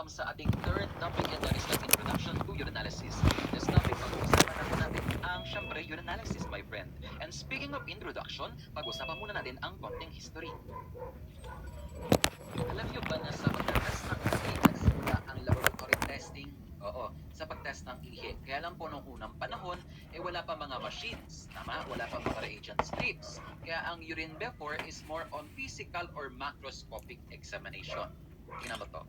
sa ating third topic and that is the introduction to urinalysis. This topic, pag-uusapan natin ang syempre urinalysis, my friend. And speaking of introduction, pag-usapan muna natin ang konting history. Alam niyo ba na sa pagtatest ng ihi, nagsimula ang laboratory testing? Oo, sa pagtest ng ihi. Kaya lang po nung unang panahon, wala pa mga machines, tama? Wala pa mga reagent strips. Kaya ang urine before is more on physical or macroscopic examination. Tingnan mo to.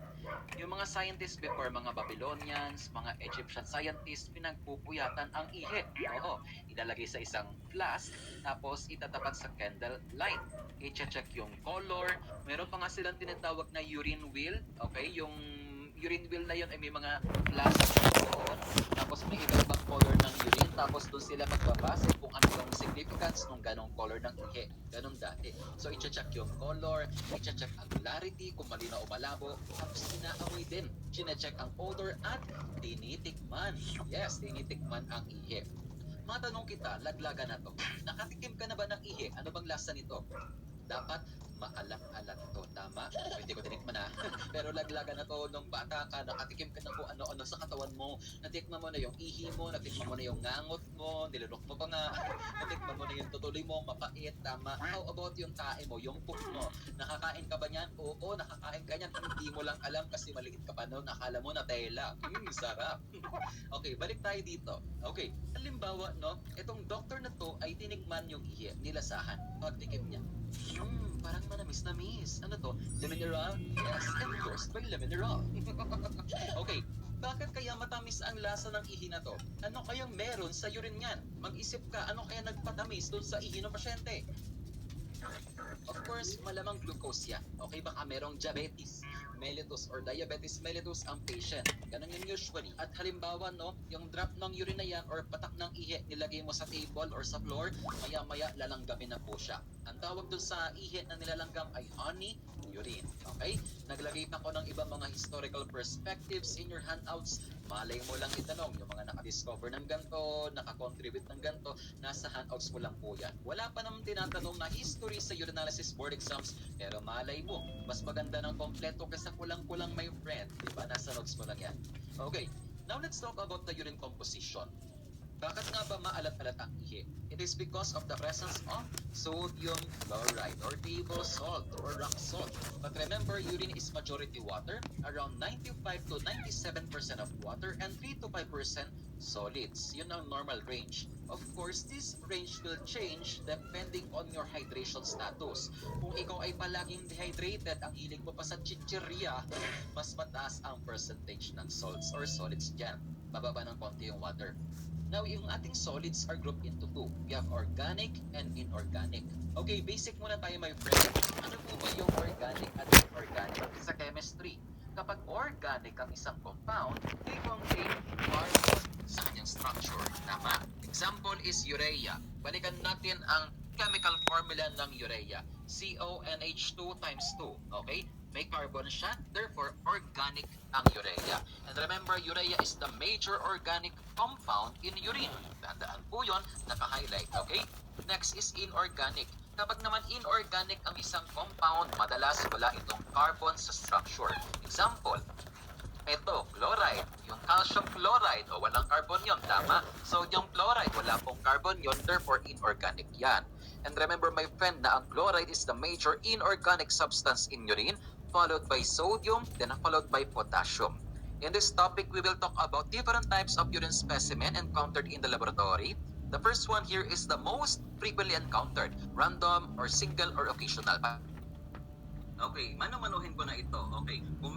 Yung mga scientists before, mga Babylonians, mga Egyptian scientists, pinagpupuyatan ang ihi. Oo, ilalagay sa isang flask, tapos itatapat sa candle light. I-check yung color. Meron pa nga silang tinatawag na urine wheel. Okay, yung urine wheel na yun ay may mga flask doon. Tapos may iba-ibang color ng urine. Tapos doon sila magbabase kung ano yung significance ng ganong color ng ihi. Ganon dati. So, i-check yung color, i-check ang clarity, kung malinaw o malabo. Tapos, inaamoy din. Chine-check ang odor at tinitikman. Yes, tinitikman ang ihi. Matanong kita, laglagan na to. Nakatikim ka na ba ng ihi? Ano bang lasa nito? Dapat maalat-alat to, tama? Hindi ko tinikman na. Pero laglagan na to nung bata ka, nakatikim ka na kung ano-ano sa katawan mo. Natikman mo na yung ihi mo, natikman mo na yung ngangot mo, nilunok mo pa nga. Natikman mo na yung tutuloy mo, mapait, tama? How about yung tae mo, yung poop mo? Nakakain ka ba niyan? Oo, nakakain ka niyan. Hindi mo lang alam kasi maliit ka pa noon. Nakala mo na tela. Sarap. Okay, balik tayo dito. Okay, halimbawa, no, itong doctor na to ay tinikman yung ihi, nilasahan, pagtikim niya. Parang manamis-namis. Ano to? Lemineral? Yes, endorsed by Lemineral. Okay, bakit kaya matamis ang lasa ng ihi na to? Ano kayang meron sa urine niyan? Mag-isip ka, ano kaya nagpatamis doon sa ihi ng pasyente? Of course, malamang glucose yan. Okay, baka merong diabetes mellitus or diabetes mellitus ang patient. Ganun yun usually. At halimbawa, no, yung drop ng urine na yan or patak ng ihi, nilagay mo sa table or sa floor, maya-maya lalanggamin na po siya. Ang tawag dun sa ihi na nilalanggam ay honey urine. Okay? Naglagay pa ko ng ibang mga historical perspectives in your handouts. Malay mo lang itanong, yung mga nakadiscover ng ganito, nakakontribute ng ganito, nasa handouts mo lang po yan. Wala pa namang tinatanong na history sa urinalysis board exams, pero malay mo, mas maganda ng kompleto kaysa kulang-kulang, my friend. Diba? Nasa notes mo lang yan. Okay, now let's talk about the urine composition. Bakit nga ba maalat-alat ang ihi? It is because of the presence of sodium chloride or table salt or rock salt. But remember, urine is majority water, around 95 to 97% of water and 3 to 5% solids. Yun ang normal range. Of course, this range will change depending on your hydration status. Kung ikaw ay palaging dehydrated, ang hilig mo pa sa chichirya, mas mataas ang percentage ng salts or solids dyan. Bababa ng konti yung water. Now, yung ating solids are grouped into two. We have organic and inorganic. Okay, basic muna tayo, my friend. Ano po ba yung organic at inorganic sa chemistry? Kapag organic ang isang compound, they contain carbon sa kanyang structure. Tama. Example is urea. Balikan natin ang chemical formula ng urea. CONH2 times 2. Okay? May carbon siya, therefore organic ang urea. And remember, urea is the major organic compound in urine. Tandaan po yun, naka-highlight, okay? Next is inorganic. Kapag naman inorganic ang isang compound, madalas wala itong carbon sa structure. Example, ito, chloride. Yung calcium chloride, o walang carbon yon, tama? Sodium chloride, wala pong carbon yon, therefore inorganic yan. And remember, my friend, na ang chloride is the major inorganic substance in urine, followed by sodium, then followed by potassium. In this topic, we will talk about different types of urine specimen encountered in the laboratory. The first one here is the most frequently encountered, random or single or occasional. Okay, mano-manuhin ko na ito. Okay, kung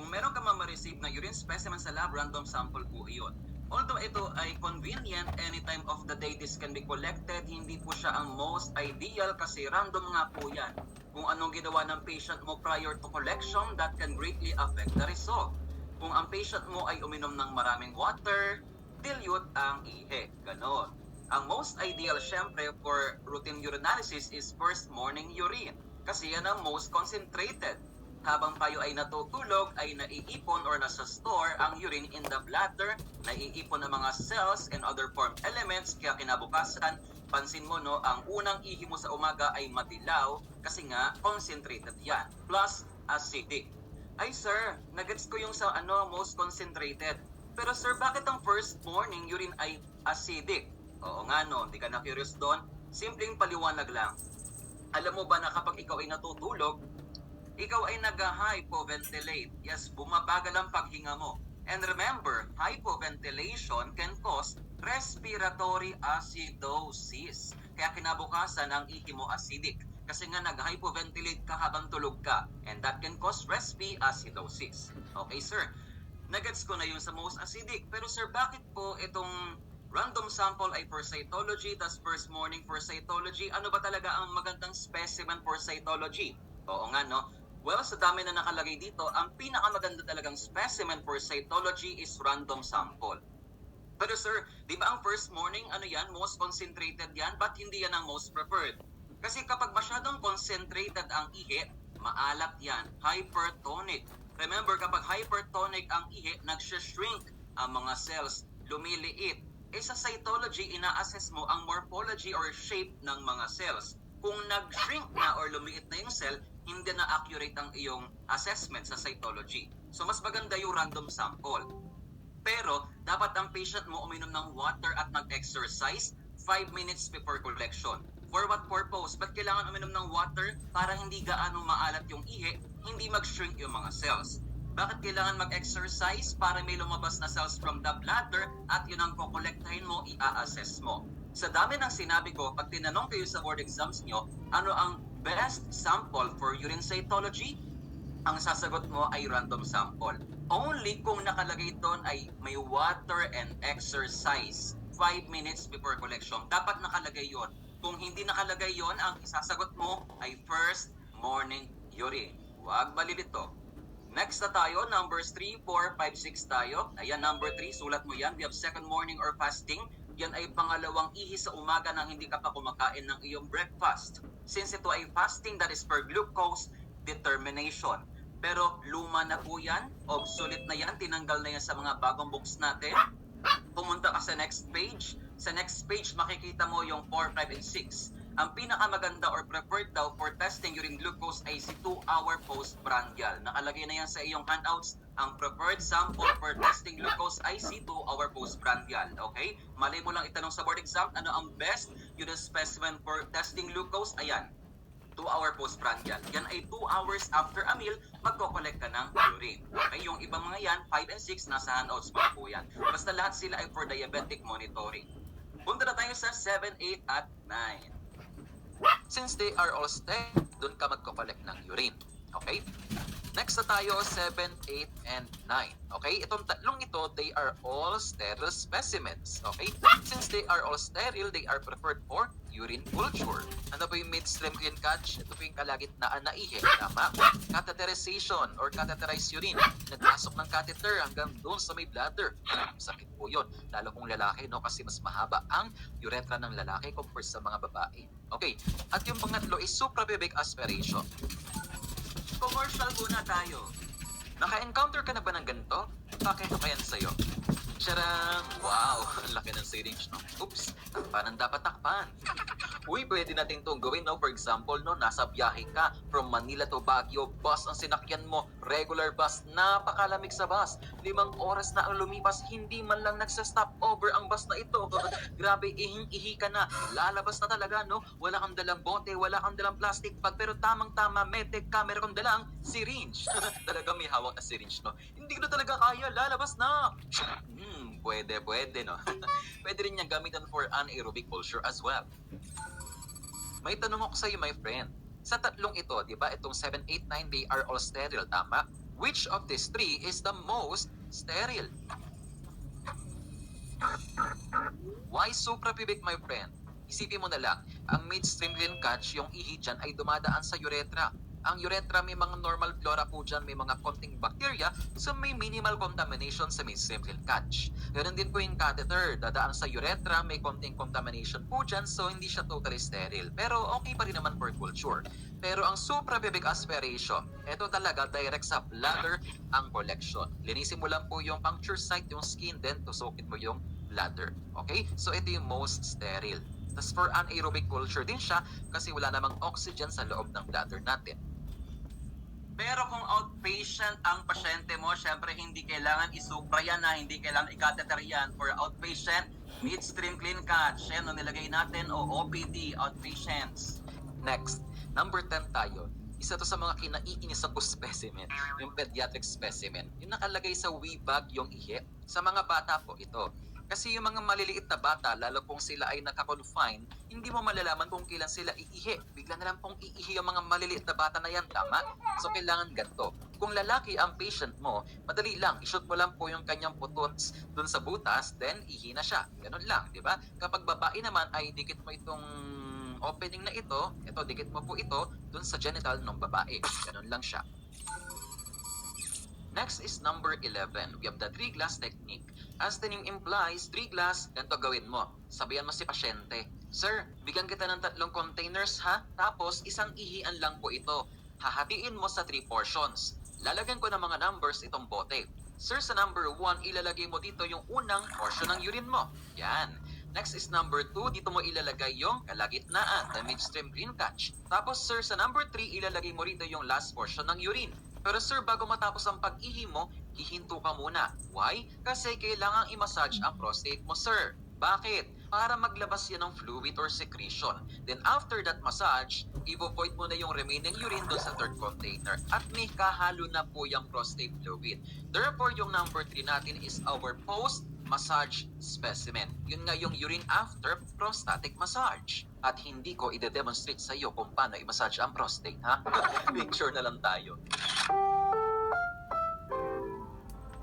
meron ka ma-receive na urine specimen sa lab, random sample po iyon. Although ito ay convenient, any time of the day this can be collected, hindi po siya ang most ideal kasi random nga po yan. Kung anong ginawa ng patient mo prior to collection, that can greatly affect the result. Kung ang patient mo ay uminom ng maraming water, dilute ang ihi. Ganon. Ang most ideal syempre for routine urinalysis is first morning urine kasi yan ang most concentrated. Habang tayo ay natutulog, ay naiipon or nasa store ang urine in the bladder, naiipon ang mga cells and other form elements, kaya kinabukasan, pansin mo no, ang unang ihi mo sa umaga ay madilaw kasi nga concentrated yan, plus acidic. Ay sir, nagets ko yung sa most concentrated. Pero sir, bakit ang first morning urine ay acidic? Oo nga no, hindi ka na curious doon. Simpleng paliwanag lang. Alam mo ba na kapag ikaw ay natutulog, ikaw ay nag-hypoventilate. Yes, bumabagal ang paghinga mo. And remember, hypoventilation can cause respiratory acidosis. Kaya kinabukasan ang ihi mo acidic. Kasi nga nag-hypoventilate ka habang tulog ka. And that can cause respi acidosis. Okay, sir. Nagets ko na yun sa most acidic. Pero sir, bakit po itong random sample ay for cytology, tas first morning for cytology? Ano ba talaga ang magandang specimen for cytology? Oo nga, no? Well, sa dami na nakalagay dito, ang pinakamaganda talagang specimen for cytology is random sample. Pero sir, di ba ang first morning, most concentrated yan, but hindi yan ang most preferred? Kasi kapag masyadong concentrated ang ihi, maalat yan, hypertonic. Remember, kapag hypertonic ang ihi, nagsha-shrink ang mga cells, lumiliit. Sa cytology, ina-assess mo ang morphology or shape ng mga cells. Kung nag-shrink na or lumiit na yung cell, hindi na accurate ang iyong assessment sa cytology. So, mas maganda yung random sample. Pero, dapat ang patient mo uminom ng water at mag-exercise 5 minutes before collection. For what purpose? Ba't kailangan uminom ng water? Para hindi gaano maalat yung ihi, hindi mag-shrink yung mga cells. Bakit kailangan mag-exercise? Para may lumabas na cells from the bladder at yun ang kukolektahin mo, i-assess mo. Sa dami ng sinabi ko, pag tinanong kayo sa board exams nyo, ano ang best sample for urine cytology? Ang sasagot mo ay random sample. Only kung nakalagay doon ay may water and exercise 5 minutes before collection. Dapat nakalagay yon. Kung hindi nakalagay yon, ang isasagot mo ay first morning urine. Huwag malilito. Next na tayo, numbers 3, 4, 5, 6 tayo. Ayan, number 3, sulat mo yan. We have second morning or fasting. Yan ay pangalawang ihi sa umaga nang hindi ka pa kumakain ng iyong breakfast. Since ito ay fasting, that is for glucose determination. Pero luma na po yan, obsolete na yan, tinanggal na yan sa mga bagong books natin. Pumunta ka sa next page. Sa next page, makikita mo yung 4, 5, and 6. Ang pinakamaganda or preferred daw for testing urine glucose ay si 2-hour postprandial. Nakalagay na yan sa iyong handouts. Ang preferred sample for testing glucose ay si 2-hour postprandial. Okay? Malay mo lang itanong sa board exam, ano ang best urine specimen for testing glucose? Ayan, 2-hour postprandial. Yan ay 2 hours after a meal, magko-collect ka ng urine. Okay? Yung ibang mga yan, 5 and 6, nasa handouts mo po yan. Basta lahat sila ay for diabetic monitoring. Punta na tayo sa 7, 8, at 9. Since they are all sterile, doon ka magko-collect ng urine. Okay? Next na tayo, 7, 8, and 9. Okay? Itong tatlong ito, they are all sterile specimens. Okay? Since they are all sterile, they are preferred for urine culture. Ano po yung midstream clean catch? Ito po yung kalagitnaan na ihe. Tama? Catheterization or catheterized urine. Nagpasok ng catheter hanggang doon sa may bladder. Sakit po yun. Lalo kung lalaki, no? Kasi mas mahaba ang urethra ng lalaki compared sa mga babae. Okay. At yung pangatlo is suprapubic aspiration. Commercial muna tayo. Naka-encounter ka na ba ng ganito? Bakit pa yan sa'yo? Tcharam! Wow! Ang laki ng syringe, no? Oops! Takpan ang dapat takpan. Uy, pwede natin itong gawin, no? For example, no? Nasa biyahe ka from Manila to Baguio, bus ang sinakyan mo, regular bus, napakalamig sa bus. 5 oras na ang lumipas, hindi man lang nagsa-stop over ang bus na ito. Grabe, ihing-ihi ka na. Lalabas na talaga, no? Wala kang dalang bote, wala kang dalang plastic bag, pero tamang-tama, medtech ka, meron kang dalang syringe. Talaga may hawak na syringe, no? Hindi ko na talaga kaya, lalabas na. Pwede, no? Pwede rin niyang gamitan for anaerobic culture as well. May tanong ako sa iyo, my friend. Sa tatlong ito, di ba, itong 7, 8, 9, they are all sterile, tama? Which of these three is the most sterile? Why suprapubic, my friend? Isipin mo na lang, ang midstream clean catch, yung ihi dyan ay dumadaan sa urethra. Ang urethra may mga normal flora po dyan, may mga konting bacteria, so may minimal contamination sa midstream clean catch. Ganun din po yung catheter, dadaan sa urethra, may konting contamination po dyan, so hindi siya totally sterile. Pero okay pa rin naman for culture. Pero ang suprapubic aspiration, ito talaga direct sa bladder ang collection. Linisin mo lang po yung puncture site, yung skin, then tusukin mo yung bladder. Okay? So ito yung most sterile. Tapos for anaerobic culture din siya kasi wala namang oxygen sa loob ng bladder natin. Pero kung outpatient ang pasyente mo, syempre hindi kailangan isupra yan na, hindi kailangan i-catheter yan. For outpatient, midstream clean catch, yan ang nilagay natin, o OPD, outpatients. Next, number 10 tayo. Isa to sa mga kinaiinis ko specimen, yung pediatric specimen. Yung nakalagay sa wee bag yung ihi. Sa mga bata po ito. Kasi yung mga maliliit na bata, lalo kung sila ay nakakonfine, hindi mo malalaman kung kailan sila iihi. Bigla na lang pong iihi yung mga maliliit na bata na yan, tama? So kailangan ganito. Kung lalaki ang patient mo, madali lang, ishoot mo lang po yung kanyang putots dun sa butas, then ihi na siya. Ganun lang, di ba? Kapag babae naman ay dikit mo itong opening na ito, dikit mo po ito dun sa genital ng babae. Ganun lang siya. Next is number 11. We have the 3 glass technique. As the name implies, 3 glass, ganito gawin mo. Sabihan mo si pasyente, Sir, bigyan kita ng 3 containers ha? Tapos isang ihian lang po ito. Hahatiin mo sa 3 portions. Lalagyan ko ng mga numbers itong bote. Sir, sa number 1, ilalagay mo dito yung unang portion ng urine mo. Yan. Next is number 2, dito mo ilalagay yung kalagitnaan, the midstream clean catch. Tapos sir, sa number 3, ilalagay mo rito yung last portion ng urine. Pero sir, bago matapos ang pag-ihi mo, hihinto ka muna. Why? Kasi kailangang i-massage ang prostate mo, sir. Bakit? Para maglabas yan ng fluid or secretion. Then after that massage, i-void mo na yung remaining urine doon sa 3rd container. At may kahalo na po yung prostate fluid. Therefore, yung number 3 natin is our post-massage specimen. Yun nga yung urine after prostatic massage. At hindi ko i-demonstrate sa iyo kung paano i-massage ang prostate, ha? Make sure na lang tayo.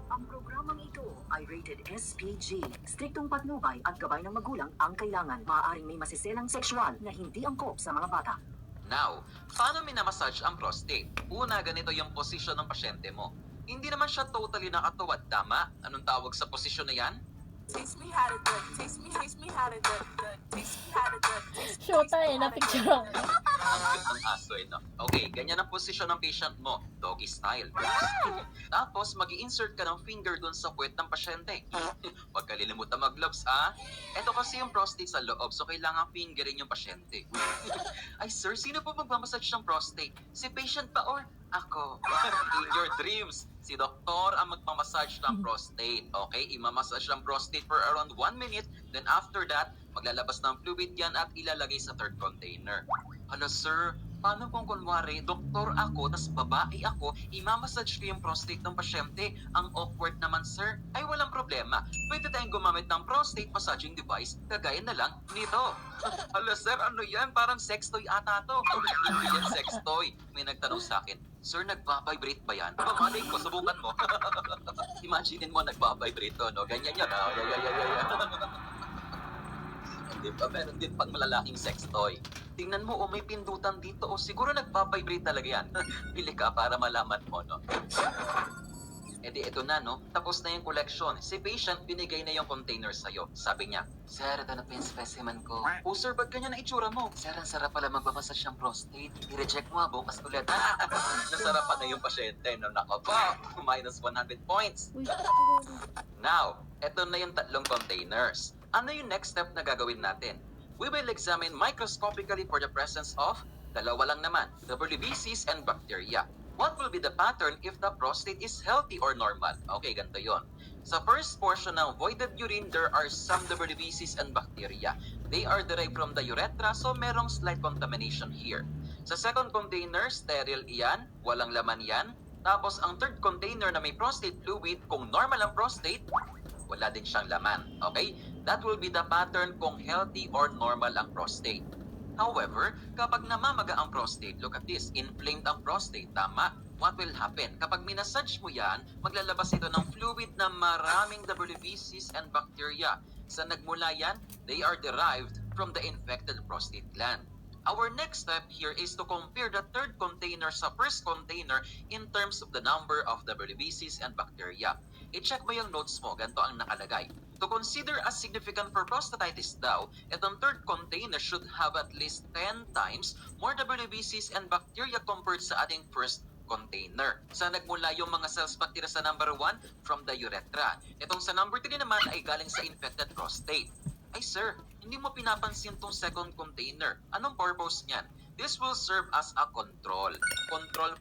Ang programang ito ay rated SPG. Striktong patnubay at gabay ng magulang ang kailangan. Maaaring may masiselang sexual na hindi angkop sa mga bata. Now, paano minamassage ang prostate? Una, ganito yung posisyon ng pasyente mo. Hindi naman siya totally nakatuwad, tama? Anong tawag sa posisyon na yan? Taste me how to do it. Taste me how to do it. Taste me how to do it. Taste me Shota eh, na-picture ako. Ang aso eh, no? Okay, ganyan ang posisyon ng patient mo. Doggy style. Tapos, mag-i-insert ka ng finger dun sa puwet ng pasyente. Huwag ka lilimutan mag-gloves, ah. Ito kasi yung prostate sa loob, so kailangan fingerin yung pasyente. Ay, sir, sino po magmamassage ng prostate? Si patient ba or ako? In your dreams, si doktor ang magmamassage ng prostate. Okay, imamassage ng prostate for around 1 minute. Then after that, maglalabas ng fluid yan at ilalagay sa 3rd container. Hala sir, paano kung kunwari, doktor ako, tas babae ako, imamassage ko yung prostate ng pasyente? Ang awkward naman sir. Ay walang problema. Pwede tayong gumamit ng prostate massaging device, kagaya na lang nito. Hala sir, ano yan? Parang sex toy ata to. Hindi yan sex toy. May nagtanong sa akin, Sir, nagpa-vibrate ba yan? Pamalay ko, subukan mo. Imagine mo, nagpa-vibrate to, no? Ganyan yan, ah. Di ba? Meron din pang malalaking sex toy. Tingnan mo, may pindutan dito. Siguro nagpa-vibrate talaga yan. Pili ka para malaman mo, no? E di, ito na, no? Tapos na yung collection. Si patient, binigay na yung container sa'yo. Sabi niya, Sir, ito na po yung specimen ko. Oh, sir, ba't ganyan na itsura mo? Sir, ang sarap pala magmamassage ng prostate. I-reject mo, bukas ulit. Nasarapan na yung pasyente, no? Nako pa, minus 100 points. Uy, Now, eto na yung 3 containers. Ano yung next step na gagawin natin? We will examine microscopically for the presence of, dalawa lang naman, WBCs and bacteria. What will be the pattern if the prostate is healthy or normal? Okay, ganito yon. Sa first portion ng voided urine, there are some WBCs and bacteria. They are derived from the urethra, so merong slight contamination here. Sa second container, sterile iyan, walang laman yan. Tapos ang third container na may prostate fluid, kung normal ang prostate, wala din siyang laman. Okay? That will be the pattern kung healthy or normal ang prostate. However, kapag namamaga ang prostate, look at this, inflamed ang prostate, tama? What will happen? Kapag minasage mo yan, maglalabas ito ng fluid na maraming WBCs and bacteria. Sa nagmula yan, they are derived from the infected prostate gland. Our next step here is to compare the third container sa first container in terms of the number of WBCs and bacteria. I-check mo yung notes mo, ganito ang nakalagay. To consider as significant for prostatitis daw, itong third container should have at least 10 times more WBCs and bacteria compared sa ating first container. Sa nagmula yung mga cells bacteria sa number 1 from the urethra. Itong sa number 3 naman ay galing sa infected prostate. Ay sir, hindi mo pinapansin tong second container. Anong purpose niyan? This will serve as a control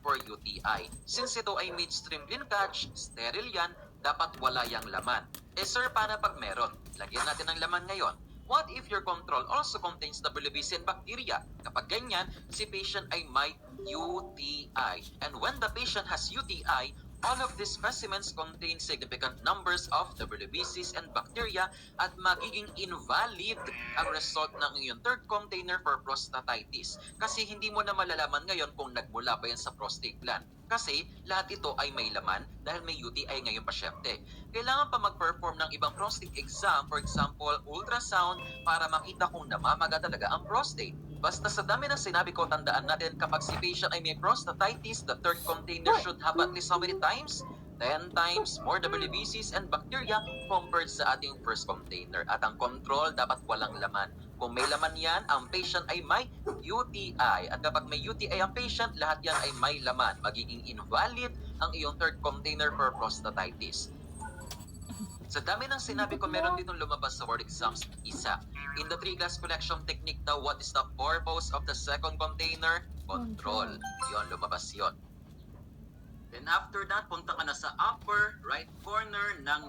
for UTI. Since ito ay midstream linkage, sterile yan, dapat wala yang laman. Sir, paano pag meron? Lagyan natin ng laman ngayon. What if your control also contains WBC and bacteria? Kapag ganyan, si patient ay may UTI. And when the patient has UTI, all of these specimens contain significant numbers of WBCs and bacteria at magiging invalid ang result ng iyong third container for prostatitis. Kasi hindi mo na malalaman ngayon kung nagmula ba yan sa prostate gland. Kasi lahat ito ay may laman dahil may UTI ngayong pasyente. Kailangan pa mag-perform ng ibang prostate exam, for example, ultrasound, para makita kung namamaga talaga ang prostate. Basta sa dami ng sinabi ko, tandaan natin kapag si patient ay may prostatitis, the third container should have at least how many times? 10 times more WBCs and bacteria compared sa ating first container. At ang control dapat walang laman. Kung may laman yan, ang patient ay may UTI. At kapag may UTI ang patient, lahat yan ay may laman. Magiging invalid ang iyong third container for prostatitis. Sa dami ng sinabi ko, meron ditong lumabas sa word exams, isa. In the 3-glass collection technique daw, what is the purpose of the second container? Control. Yon, lumabas yon. Then after that, punta ka na sa upper right corner ng